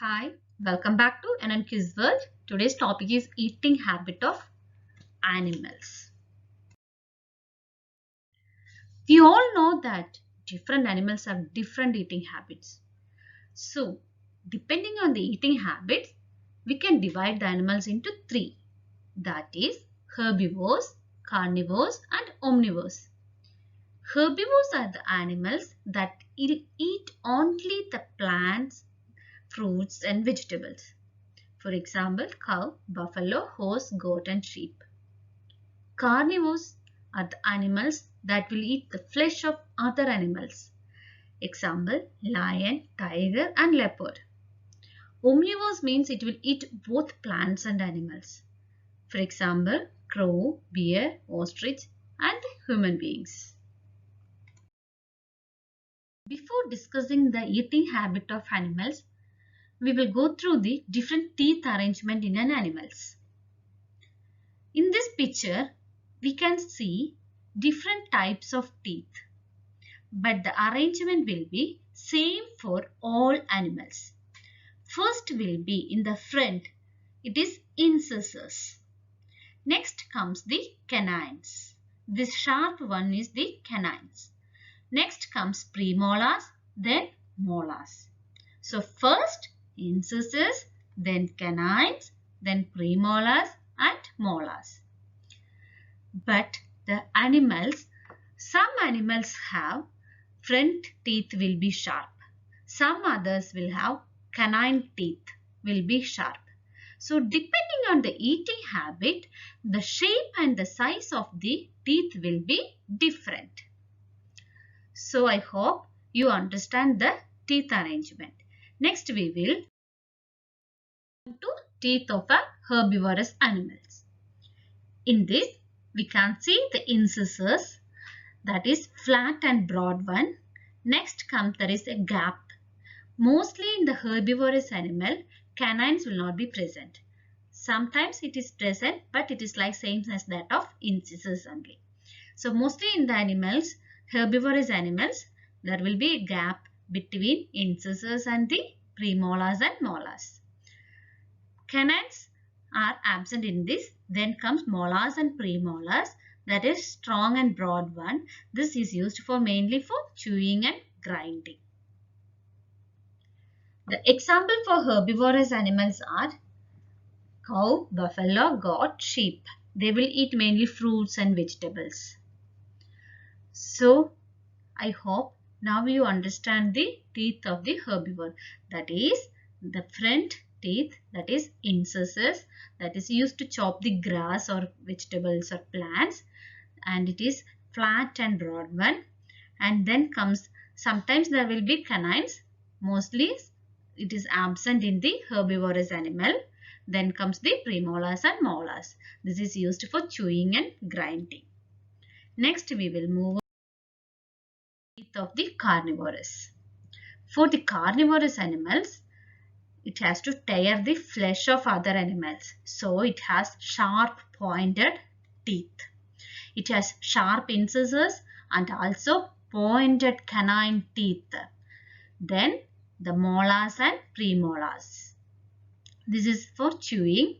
Hi, welcome back to NN Quiz World. Today's topic is eating habit of animals. We all know that different animals have different eating habits. So, depending on the eating habits, we can divide the animals into three. That is herbivores, carnivores and omnivores. Herbivores are the animals that eat only the plants, fruits and vegetables. For example, cow, buffalo, horse, goat and sheep. Carnivores are the animals that will eat the flesh of other animals. Example, lion, tiger and leopard. Omnivores means it will eat both plants and animals. For example, crow, bear, ostrich and human beings. Before discussing the eating habit of animals, we will go through the different teeth arrangement in an animals. In this picture, we can see different types of teeth, but the arrangement will be same for all animals. First will be in the front, it is incisors. Next comes the canines. This sharp one is the canines. Next comes premolars, then molars. So first incisors, then canines, then premolars and molars. But some animals have front teeth will be sharp. Some others will have canine teeth will be sharp. So depending on the eating habit, the shape and the size of the teeth will be different. So I hope you understand the teeth arrangement. Next we will come to teeth of a herbivorous animals. In this we can see the incisors, that is flat and broad one. Next comes there is a gap. Mostly in the herbivorous animal, canines will not be present. Sometimes it is present, but it is like same as that of incisors only. So mostly in the animals, herbivorous animals, there will be a gap between incisors and the premolars and molars. Canines are absent in this. Then comes molars and premolars, that is strong and broad one. This is used for mainly for chewing and grinding. The example for herbivorous animals are cow, buffalo, goat, sheep. They will eat mainly fruits and vegetables. So, I hope now you understand the teeth of the herbivore. That is the front teeth, that is incisors, that is used to chop the grass or vegetables or plants, and it is flat and broad one. And then comes, sometimes there will be canines, mostly it is absent in the herbivorous animal. Then comes the premolars and molars. This is used for chewing and grinding. Next we will move on to the teeth of the carnivorous. For the carnivorous animals, it has to tear the flesh of other animals. So it has sharp pointed teeth. It has sharp incisors and also pointed canine teeth. Then the molars and premolars. This is for chewing,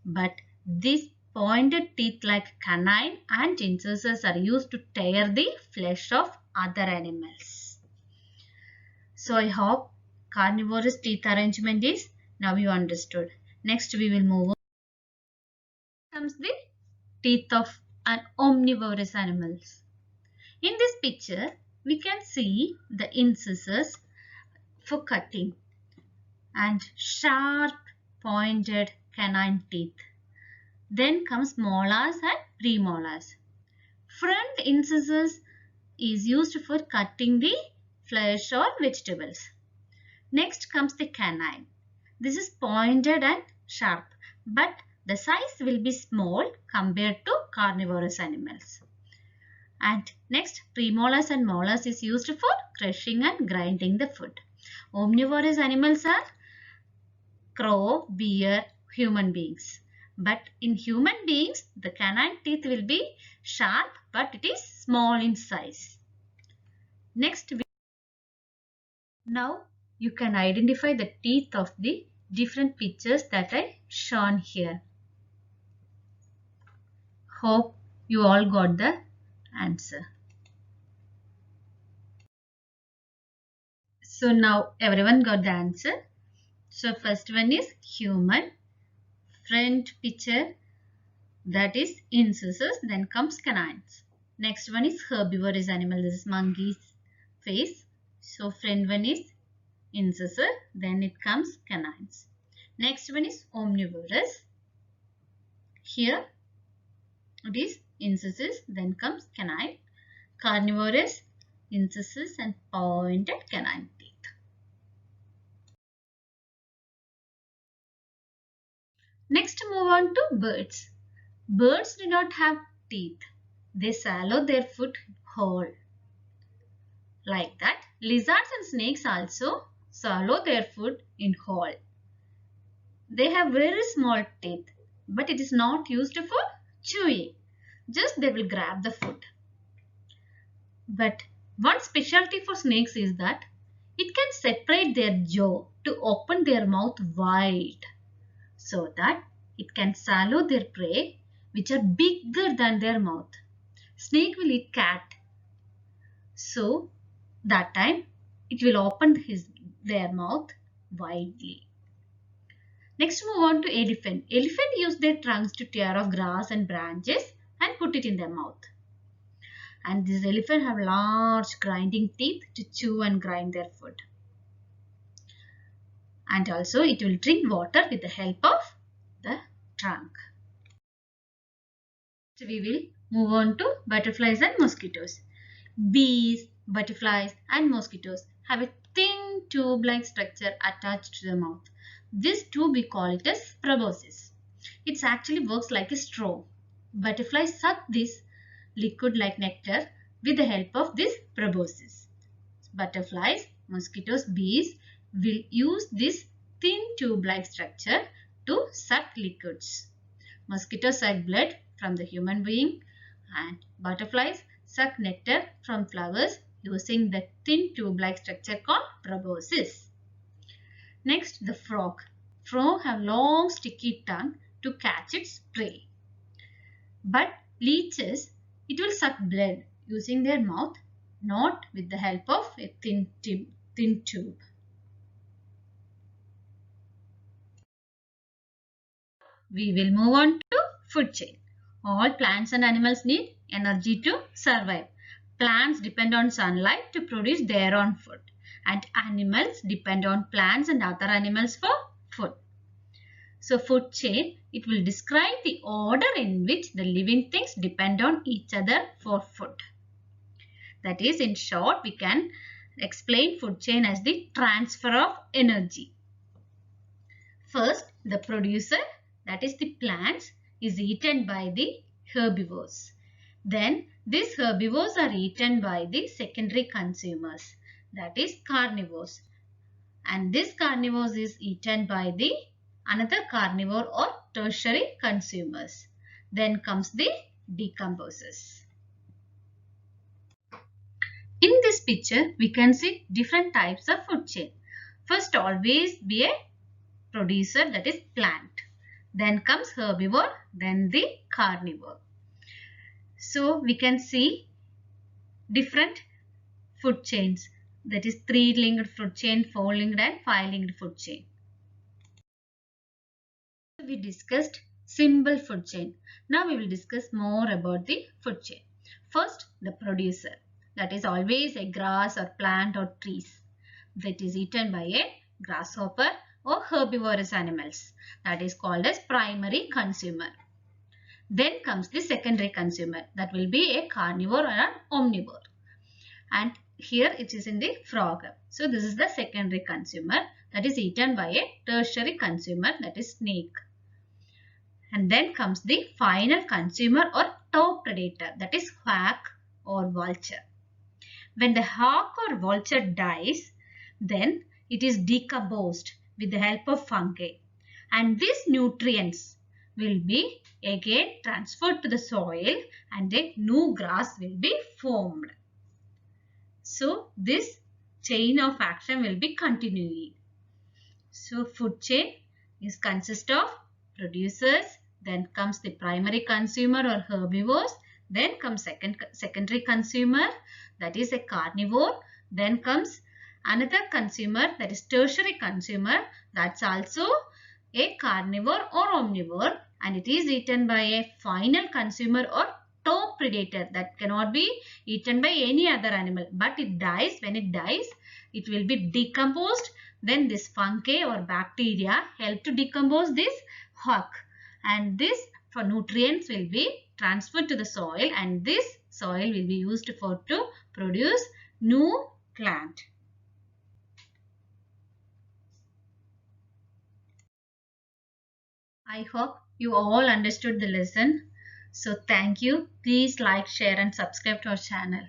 but these pointed teeth like canine and incisors are used to tear the flesh of other animals. So I hope carnivorous teeth arrangement is now you understood. Next we will move on. Comes the teeth of an omnivorous animals. In this picture, we can see the incisors for cutting and sharp pointed canine teeth. Then comes molars and premolars. Front incisors is used for cutting the flesh or vegetables. Next comes the canine. This is pointed and sharp, but the size will be small compared to carnivorous animals. And next, premolars and molars is used for crushing and grinding the food. Omnivorous animals are crow, bear, human beings. But in human beings, the canine teeth will be sharp, but it is small in size. Next, now you can identify the teeth of the different pictures that I shown here. Hope you all got the answer. So now everyone got the answer. So first one is human. Front picture, that is incisors, then comes canines. Next one is herbivorous animal, this is monkey's face. So front one is incisor, then it comes canines. Next one is omnivorous. Here it is incisors, then comes canine. Carnivorous, incisors and pointed canine teeth. Next, move on to birds. Birds do not have teeth. They swallow their food whole. Like that, lizards and snakes also swallow their food in whole. They have very small teeth, but it is not used for chewing. Just they will grab the food. But one specialty for snakes is that it can separate their jaw to open their mouth wide, so that it can swallow their prey which are bigger than their mouth. Snake will eat cat. So that time it will open their mouth widely. Next, move on to elephant. Elephant use their trunks to tear off grass and branches and put it in their mouth. And these elephants have large grinding teeth to chew and grind their food. And also it will drink water with the help of the trunk. So we will move on to butterflies and mosquitoes. Bees, butterflies and mosquitoes have a thin tube-like structure attached to the mouth. This tube we call it as proboscis. It actually works like a straw. Butterflies suck this liquid like nectar with the help of this proboscis. Butterflies, mosquitoes, bees will use this thin tube-like structure to suck liquids. Mosquitoes suck blood from the human being and butterflies suck nectar from flowers using the thin tube-like structure called proboscis. Next, the frog. Frog have long sticky tongue to catch its prey. But leeches, it will suck blood using their mouth, not with the help of a thin tube. We will move on to food chain. All plants and animals need energy to survive. Plants depend on sunlight to produce their own food, and animals depend on plants and other animals for food. So food chain, it will describe the order in which the living things depend on each other for food. That is, in short, we can explain food chain as the transfer of energy. First, the producer, that is the plants, is eaten by the herbivores. Then these herbivores are eaten by the secondary consumers, that is carnivores. And this carnivores is eaten by the another carnivore or tertiary consumers. Then comes the decomposers. In this picture, we can see different types of food chain. First, always be a producer, that is plant. Then comes herbivore, then the carnivore. So we can see different food chains, that is 3-linked food chain, 4-linked and 5-linked food chain. We discussed simple food chain. Now we will discuss more about the food chain. First, the producer, that is always a grass or plant or trees that is eaten by a grasshopper or herbivorous animals, that is called as primary consumer. Then comes the secondary consumer, that will be a carnivore or an omnivore. And here it is in the frog. So this is the secondary consumer that is eaten by a tertiary consumer, that is snake. And then comes the final consumer or top predator, that is hawk or vulture. When the hawk or vulture dies, then it is decomposed with the help of fungi. And these nutrients will be again transferred to the soil and a new grass will be formed. So this chain of action will be continuing. So food chain is consist of producers, then comes the primary consumer or herbivores, then comes secondary consumer, that is a carnivore, then comes another consumer, that is tertiary consumer, that's also a carnivore or omnivore, and it is eaten by a final consumer or top predator that cannot be eaten by any other animal, but it dies. When it dies, it will be decomposed. Then this fungi or bacteria help to decompose this husk, and this for nutrients will be transferred to the soil, and this soil will be used for to produce new plant. I hope you all understood the lesson. So thank you. Please like, share and subscribe to our channel.